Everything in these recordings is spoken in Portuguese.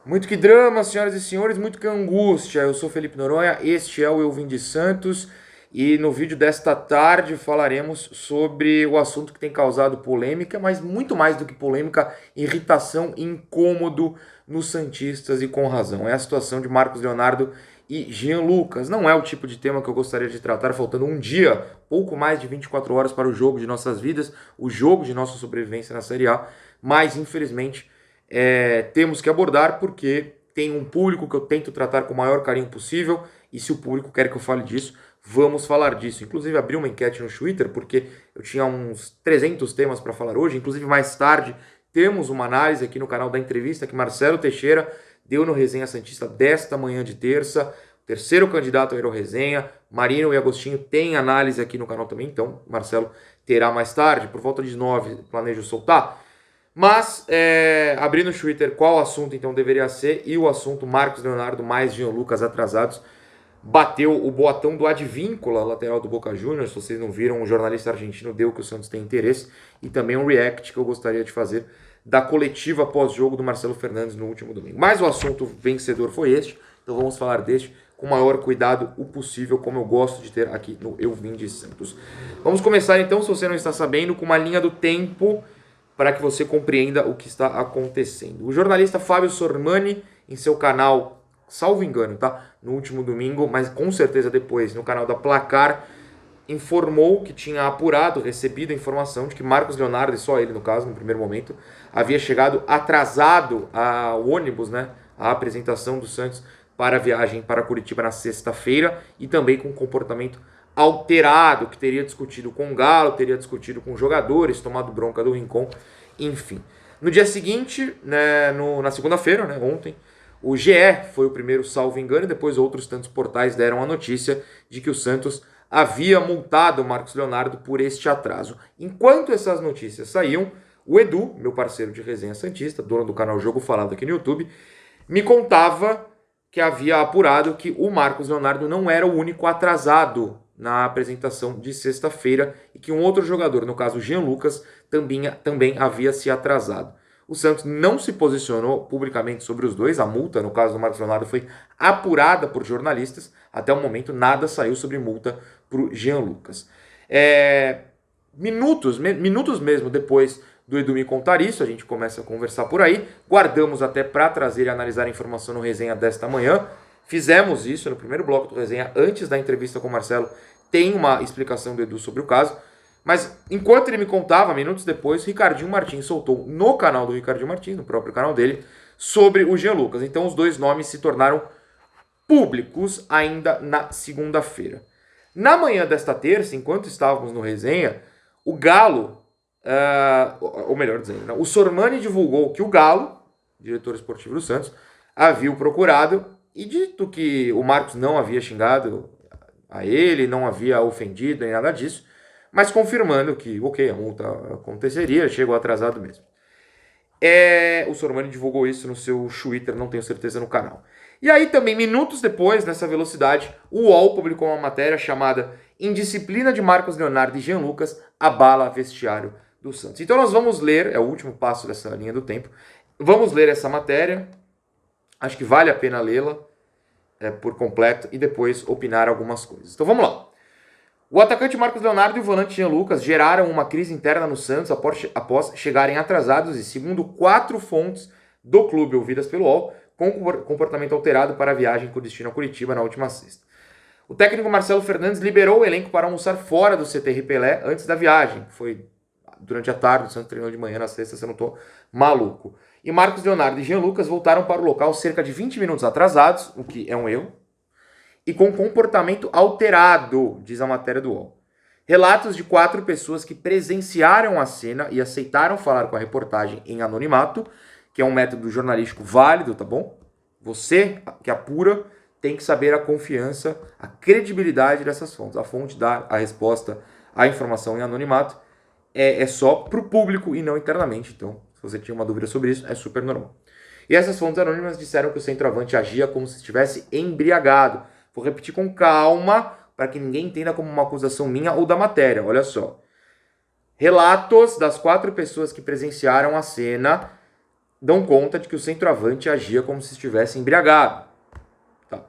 Muito que drama, senhoras e senhores, muito que angústia. Eu sou Felipe Noronha, este é o Eu Vim de Santos e no vídeo desta tarde falaremos sobre o assunto que tem causado polêmica, mas muito mais do que polêmica, irritação e incômodo nos santistas e com razão. É a situação de Marcos Leonardo e Jean Lucas. Não é o tipo de tema que eu gostaria de tratar faltando um dia, pouco mais de 24 horas para o jogo de nossas vidas, o jogo de nossa sobrevivência na Série A, mas infelizmente temos que abordar porque tem um público que eu tento tratar com o maior carinho possível e se o público quer que eu fale disso, vamos falar disso. Inclusive abri uma enquete no Twitter porque eu tinha uns 300 temas para falar hoje, inclusive mais tarde temos uma análise aqui no canal da entrevista que Marcelo Teixeira deu no Resenha Santista desta manhã de terça, terceiro candidato ao Hero Resenha, Marino e Agostinho tem análise aqui no canal também, então Marcelo terá mais tarde, por volta de 9, planejo soltar. Mas, abrindo o Twitter, qual assunto então deveria ser? E o assunto Marcos Leonardo mais Jean Lucas atrasados. Bateu o botão do Advíncula, lateral do Boca Juniors. Se vocês não viram, o jornalista argentino deu que o Santos tem interesse. E também um react que eu gostaria de fazer da coletiva pós-jogo do Marcelo Fernandes no último domingo. Mas o assunto vencedor foi este. Então vamos falar deste com o maior cuidado o possível, como eu gosto de ter aqui no Eu Vim de Santos. Vamos começar então, se você não está sabendo, com uma linha do tempo para que você compreenda o que está acontecendo. O jornalista Fábio Sormani, em seu canal, salvo engano, tá? No último domingo, mas com certeza depois, no canal da Placar, informou que tinha apurado, recebido a informação de que Marcos Leonardo, e só ele no caso, no primeiro momento, havia chegado atrasado ao ônibus, né? A apresentação do Santos para a viagem para Curitiba na sexta-feira e também com comportamento alterado, que teria discutido com o Galo, teria discutido com jogadores, tomado bronca do Rincon, enfim. No dia seguinte, né, na segunda-feira, né, ontem, o GE foi o primeiro, salvo engano, e depois outros tantos portais deram a notícia de que o Santos havia multado o Marcos Leonardo por este atraso. Enquanto essas notícias saíam, o Edu, meu parceiro de resenha santista, dono do canal Jogo Falado aqui no YouTube, me contava que havia apurado que o Marcos Leonardo não era o único atrasado na apresentação de sexta-feira e que um outro jogador, no caso Jean Lucas, também havia se atrasado. O Santos não se posicionou publicamente sobre os dois, a multa, no caso do Marcos Leonardo, foi apurada por jornalistas, até o momento nada saiu sobre multa para o Jean Lucas. Minutos mesmo depois do Edu me contar isso, a gente começa a conversar por aí, guardamos até para trazer e analisar a informação no resenha desta manhã. Fizemos isso no primeiro bloco do resenha, antes da entrevista com o Marcelo, tem uma explicação do Edu sobre o caso, mas enquanto ele me contava, minutos depois, Ricardinho Martins soltou no canal do Ricardinho Martins, no próprio canal dele, sobre o Jean Lucas. Então os dois nomes se tornaram públicos ainda na segunda-feira. Na manhã desta terça, enquanto estávamos no resenha, o Galo, ou melhor dizendo, o Sormani divulgou que o Galo, diretor esportivo do Santos, havia o procurado e dito que o Marcos não havia xingado a ele, não havia ofendido nem nada disso, mas confirmando que, ok, a multa aconteceria, chegou atrasado mesmo. O Sormani divulgou isso no seu Twitter, não tenho certeza no canal. E aí também, minutos depois, nessa velocidade, o UOL publicou uma matéria chamada Indisciplina de Marcos Leonardo e Jean Lucas abala vestiário do Santos. Então nós vamos ler, é o último passo dessa linha do tempo, vamos ler essa matéria, acho que vale a pena lê-la por completo e depois opinar algumas coisas. Então vamos lá. O atacante Marcos Leonardo e o volante Jean Lucas geraram uma crise interna no Santos após chegarem atrasados e, segundo 4 fontes do clube ouvidas pelo UOL, com comportamento alterado para a viagem com destino a Curitiba na última sexta. O técnico Marcelo Fernandes liberou o elenco para almoçar fora do CTR Pelé antes da viagem. Foi durante a tarde, o Santos treinou de manhã na sexta, se eu não estou maluco. E Marcos Leonardo e Jean Lucas voltaram para o local cerca de 20 minutos atrasados, o que é um erro, e com comportamento alterado, diz a matéria do UOL. Relatos de 4 pessoas que presenciaram a cena e aceitaram falar com a reportagem em anonimato, que é um método jornalístico válido, tá bom? Você que apura tem que saber a confiança, a credibilidade dessas fontes. A fonte dá a resposta, a informação em anonimato, é só para o público e não internamente. Então, se você tinha uma dúvida sobre isso, é super normal. E essas fontes anônimas disseram que o centroavante agia como se estivesse embriagado. Vou repetir com calma, para que ninguém entenda como uma acusação minha ou da matéria. Olha só. Relatos das 4 pessoas que presenciaram a cena dão conta de que o centroavante agia como se estivesse embriagado. Tá.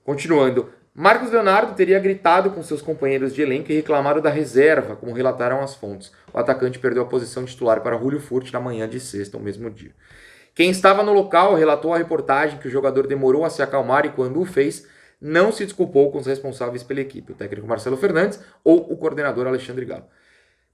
Continuando, Marcos Leonardo teria gritado com seus companheiros de elenco e reclamado da reserva, como relataram as fontes. O atacante perdeu a posição titular para Julio Furt na manhã de sexta, o mesmo dia. Quem estava no local relatou à reportagem que o jogador demorou a se acalmar e, quando o fez, não se desculpou com os responsáveis pela equipe, o técnico Marcelo Fernandes ou o coordenador Alexandre Galo.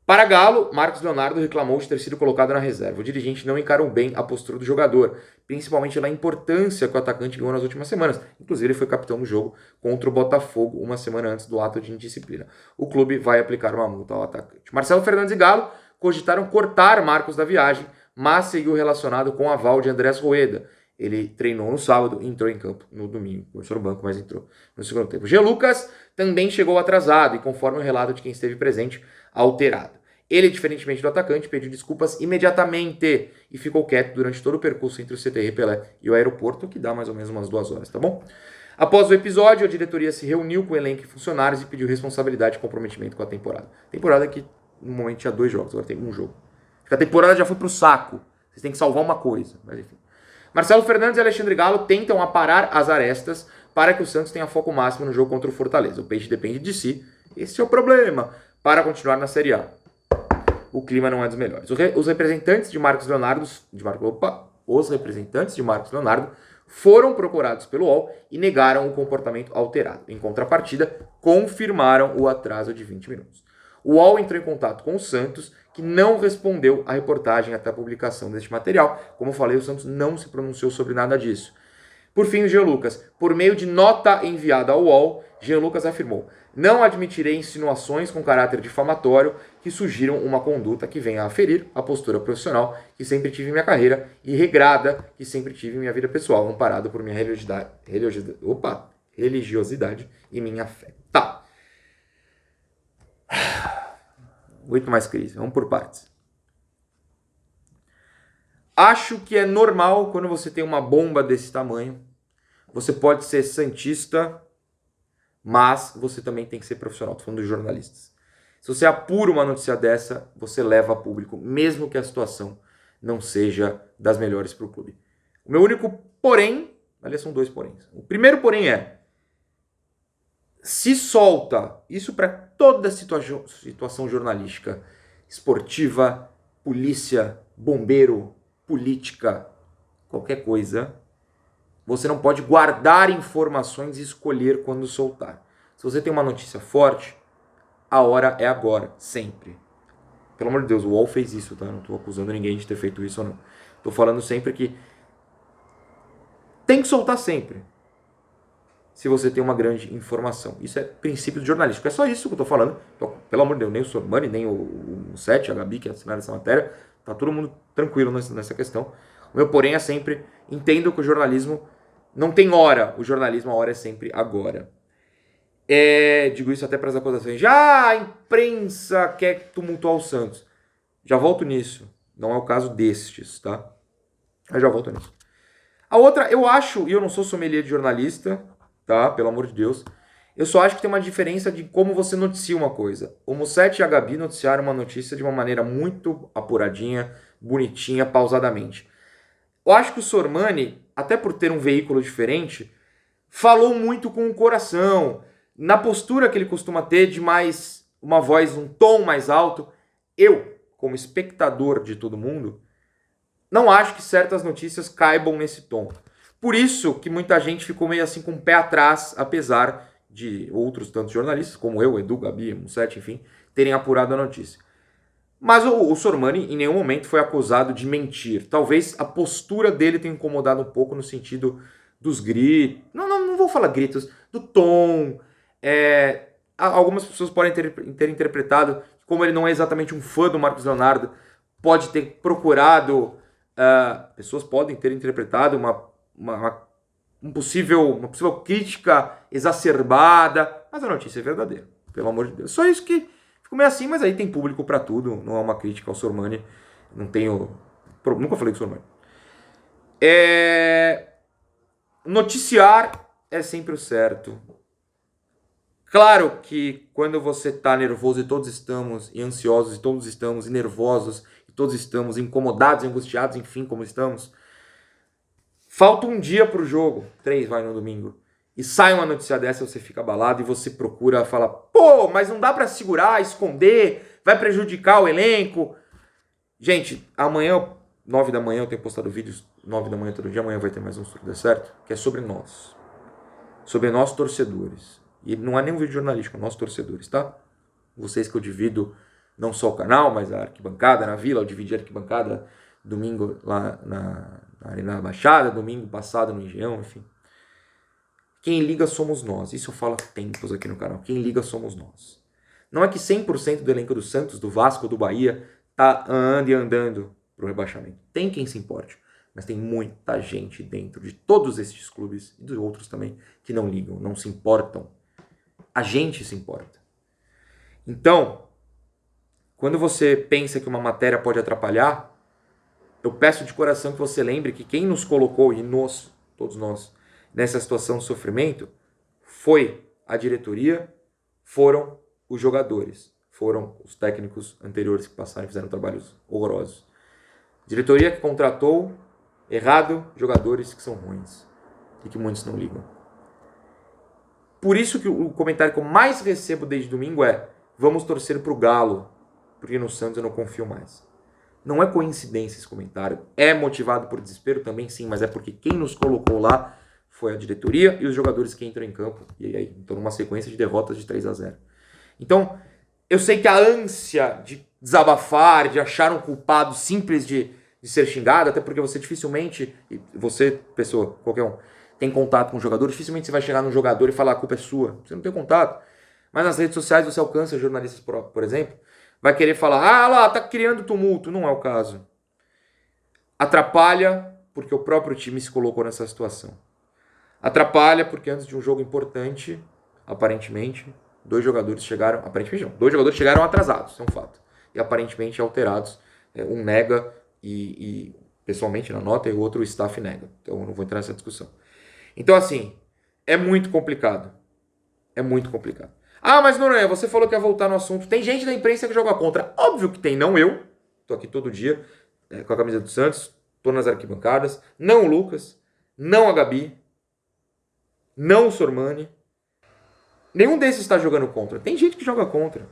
Para Galo, Marcos Leonardo reclamou de ter sido colocado na reserva. O dirigente não encarou bem a postura do jogador, principalmente na importância que o atacante ganhou nas últimas semanas. Inclusive, ele foi capitão do jogo contra o Botafogo uma semana antes do ato de indisciplina. O clube vai aplicar uma multa ao atacante. Marcelo Fernandes e Galo cogitaram cortar Marcos da viagem, mas seguiu relacionado com o aval de Andrés Rueda. Ele treinou no sábado e entrou em campo no domingo. Começou no banco, mas entrou no segundo tempo. Jean Lucas também chegou atrasado e, conforme o relato de quem esteve presente, alterado. Ele, diferentemente do atacante, pediu desculpas imediatamente e ficou quieto durante todo o percurso entre o CTR Pelé e o aeroporto, que dá mais ou menos umas 2 horas, tá bom? Após o episódio, a diretoria se reuniu com o elenco e funcionários e pediu responsabilidade e comprometimento com a temporada. Temporada que, no momento, tinha 2 jogos, agora tem 1 jogo. A temporada já foi pro saco. Vocês têm que salvar uma coisa, mas enfim. Marcelo Fernandes e Alexandre Galo tentam aparar as arestas para que o Santos tenha foco máximo no jogo contra o Fortaleza. O Peixe depende de si. Esse é o problema para continuar na Série A. O clima não é dos melhores. Os representantes de Marcos Leonardo, foram procurados pelo UOL e negaram o comportamento alterado. Em contrapartida, confirmaram o atraso de 20 minutos. O UOL entrou em contato com o Santos, que não respondeu à reportagem até a publicação deste material. Como eu falei, o Santos não se pronunciou sobre nada disso. Por fim, o Jean Lucas, por meio de nota enviada ao UOL, Jean Lucas afirmou: não admitirei insinuações com caráter difamatório que sugiram uma conduta que venha a ferir a postura profissional que sempre tive em minha carreira e regrada que sempre tive em minha vida pessoal, amparado por minha religiosidade e minha fé. Tá. 8 mais crise, vamos por partes. Acho que é normal quando você tem uma bomba desse tamanho. Você pode ser santista, mas você também tem que ser profissional. Estou falando dos jornalistas. Se você apura uma notícia dessa, você leva a público, mesmo que a situação não seja das melhores para o clube. O meu único porém, aliás, são 2 poréns. O primeiro porém é: se solta isso para toda situação jornalística, esportiva, polícia, bombeiro, política, qualquer coisa, você não pode guardar informações e escolher quando soltar. Se você tem uma notícia forte, a hora é agora, sempre. Pelo amor de Deus, o UOL fez isso, tá? Não estou acusando ninguém de ter feito isso ou não. Estou falando sempre que tem que soltar sempre, se você tem uma grande informação. Isso é princípio jornalístico. É só isso que eu estou falando. Então, pelo amor de Deus, nem o Sormani, nem o Sete, a Gabi, que assinaram essa matéria, tá todo mundo tranquilo nessa questão. O meu porém é sempre: entendo que o jornalismo não tem hora. O jornalismo, a hora é sempre agora. Digo isso até para as acusações. Já a imprensa quer tumultuar o Santos. Já volto nisso. Não é o caso destes, tá? Eu já volto nisso. A outra, eu acho, e eu não sou sommelier de jornalista, tá? Pelo amor de Deus. Eu só acho que tem uma diferença de como você noticia uma coisa. O Musset e a Gabi noticiaram uma notícia de uma maneira muito apuradinha, bonitinha, pausadamente. Eu acho que o Sormani, até por ter um veículo diferente, falou muito com o coração, na postura que ele costuma ter de mais uma voz, um tom mais alto. Eu, como espectador de todo mundo, não acho que certas notícias caibam nesse tom. Por isso que muita gente ficou meio assim com o pé atrás, apesar de outros tantos jornalistas, como eu, Edu, Gabi, Musset, enfim, terem apurado a notícia. Mas o Sormani em nenhum momento foi acusado de mentir. Talvez a postura dele tenha incomodado um pouco no sentido dos gritos. Não vou falar gritos, do tom. Algumas pessoas podem ter interpretado, como ele não é exatamente um fã do Marcos Leonardo, pode ter procurado. Pessoas podem ter interpretado uma possível crítica exacerbada, mas a notícia é verdadeira, pelo amor de Deus. Só isso que ficou meio assim, mas aí tem público para tudo, não é uma crítica ao Sormani, nunca falei com o Sormani. Noticiar é sempre o certo. Claro que quando você está nervoso, e todos estamos, e ansiosos, e todos estamos, e nervosos, que todos estamos incomodados, angustiados, enfim, como estamos. Falta um dia pro jogo, 3 vai no domingo, e sai uma notícia dessa, você fica abalado e você procura falar, pô, mas não dá pra segurar, esconder, vai prejudicar o elenco. Gente, amanhã, 9 da manhã, eu tenho postado vídeos, 9 da manhã todo dia, amanhã vai ter mais um Se Tudo Der Certo, que é sobre nós. Sobre nós torcedores. E não é nem um vídeo jornalístico, nós torcedores, tá? Vocês que eu divido não só o canal, mas a arquibancada na Vila, eu dividi a arquibancada domingo lá na Arena Baixada, domingo passado no Engenhão, enfim. Quem liga somos nós. Isso eu falo há tempos aqui no canal. Quem liga somos nós. Não é que 100% do elenco do Santos, do Vasco, do Bahia, tá andando pro rebaixamento. Tem quem se importe. Mas tem muita gente dentro de todos esses clubes, e dos outros também, que não ligam, não se importam. A gente se importa. Então, quando você pensa que uma matéria pode atrapalhar, eu peço de coração que você lembre que quem nos colocou, e todos nós, nessa situação de sofrimento, foi a diretoria, foram os jogadores, foram os técnicos anteriores que passaram e fizeram trabalhos horrorosos. Diretoria que contratou errado jogadores que são ruins e que muitos não ligam. Por isso que o comentário que eu mais recebo desde domingo é: vamos torcer pro Galo, porque no Santos eu não confio mais. Não é coincidência esse comentário. É motivado por desespero também, sim, mas é porque quem nos colocou lá foi a diretoria e os jogadores que entram em campo. E aí, então, numa sequência de derrotas de 3-0. Então, eu sei que a ânsia de desabafar, de achar um culpado simples de ser xingado, até porque você dificilmente, você, pessoa, qualquer um, tem contato com o jogador, dificilmente você vai chegar num jogador e falar a culpa é sua. Você não tem contato. Mas nas redes sociais você alcança jornalistas, por exemplo, vai querer falar, ah lá, tá criando tumulto. Não é o caso. Atrapalha porque o próprio time se colocou nessa situação. Atrapalha porque antes de um jogo importante, aparentemente, dois jogadores chegaram atrasados, isso é um fato. E aparentemente alterados. Um nega e pessoalmente na nota e o outro o staff nega. Então eu não vou entrar nessa discussão. Então assim, é muito complicado. É muito complicado. Ah, mas Noronha, você falou que ia voltar no assunto. Tem gente da imprensa que joga contra. Óbvio que tem, não eu. Tô aqui todo dia com a camisa do Santos. Tô nas arquibancadas. Não o Lucas. Não a Gabi. Não o Sormani. Nenhum desses está jogando contra. Tem gente que joga contra.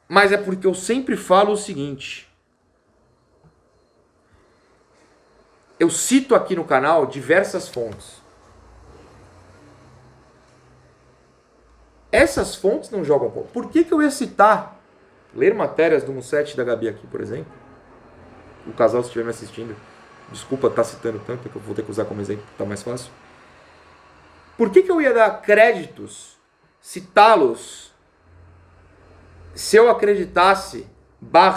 Mas é porque eu sempre falo o seguinte. Eu cito aqui no canal diversas fontes. Essas fontes não jogam contra. Por que eu ia citar? Ler matérias do Mussetti e da Gabi aqui, por exemplo. O casal, se estiver me assistindo, desculpa estar citando tanto, que eu vou ter que usar como exemplo, tá mais fácil. Por que eu ia dar créditos, citá-los, se eu acreditasse,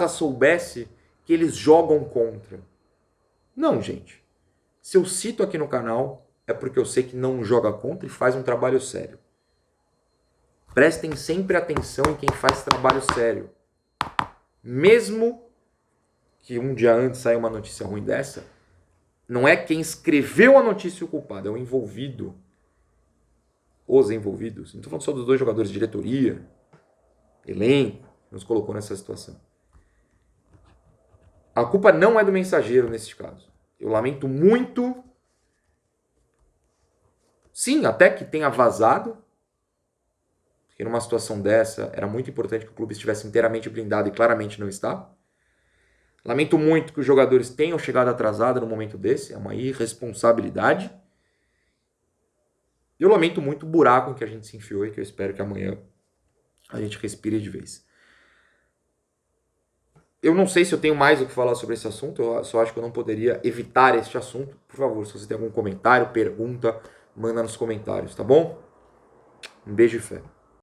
soubesse, que eles jogam contra? Não, gente. Se eu cito aqui no canal, é porque eu sei que não joga contra e faz um trabalho sério. Prestem sempre atenção em quem faz trabalho sério. Mesmo que um dia antes saia uma notícia ruim dessa, não é quem escreveu a notícia o culpado, é o envolvido. Os envolvidos. Não estou falando só dos dois jogadores, diretoria, elenco, que nos colocou nessa situação. A culpa não é do mensageiro nesse caso. Eu lamento muito. Sim, até que tenha vazado. Porque numa situação dessa, era muito importante que o clube estivesse inteiramente blindado e claramente não está. Lamento muito que os jogadores tenham chegado atrasados no momento desse. É uma irresponsabilidade. Eu lamento muito o buraco em que a gente se enfiou e que eu espero que amanhã a gente respire de vez. Eu não sei se eu tenho mais o que falar sobre esse assunto, eu só acho que eu não poderia evitar este assunto. Por favor, se você tem algum comentário, pergunta, manda nos comentários, tá bom? Um beijo e fé.